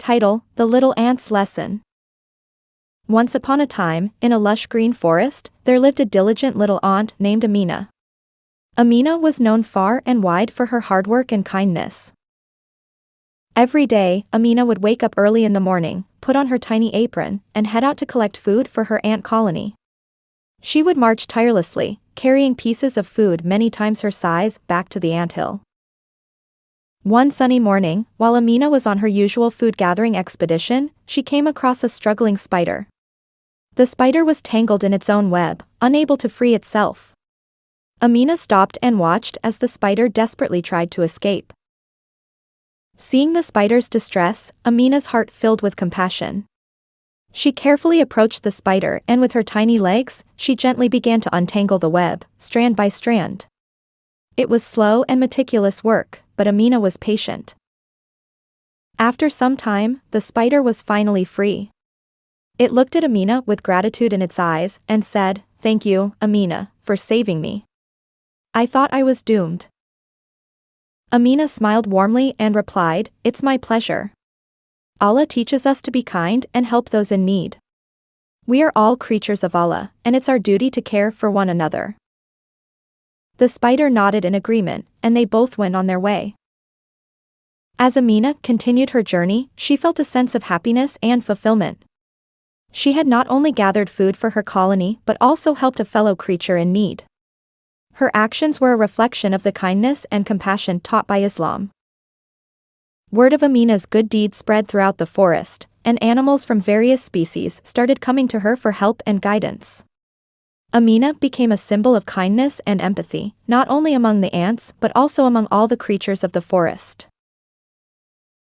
Title: The Little Ant's Lesson. Once upon a time, in a lush green forest, there lived a diligent little ant named Amina. Amina was known far and wide for her hard work and kindness. Every day, Amina would wake up early in the morning, put on her tiny apron, and head out to collect food for her ant colony. She would march tirelessly, carrying pieces of food many times her size back to the anthill. One sunny morning, while Amina was on her usual food-gathering expedition, she came across a struggling spider. The spider was tangled in its own web, unable to free itself. Amina stopped and watched as the spider desperately tried to escape. Seeing the spider's distress, Amina's heart filled with compassion. She carefully approached the spider and with her tiny legs, she gently began to untangle the web, strand by strand. It was slow and meticulous work, but Amina was patient. After some time, the spider was finally free. It looked at Amina with gratitude in its eyes and said, "Thank you, Amina, for saving me. I thought I was doomed." Amina smiled warmly and replied, "It's my pleasure. Allah teaches us to be kind and help those in need. We are all creatures of Allah, and it's our duty to care for one another." The spider nodded in agreement, and they both went on their way. As Amina continued her journey, she felt a sense of happiness and fulfillment. She had not only gathered food for her colony but also helped a fellow creature in need. Her actions were a reflection of the kindness and compassion taught by Islam. Word of Amina's good deeds spread throughout the forest, and animals from various species started coming to her for help and guidance. Amina became a symbol of kindness and empathy, not only among the ants but also among all the creatures of the forest.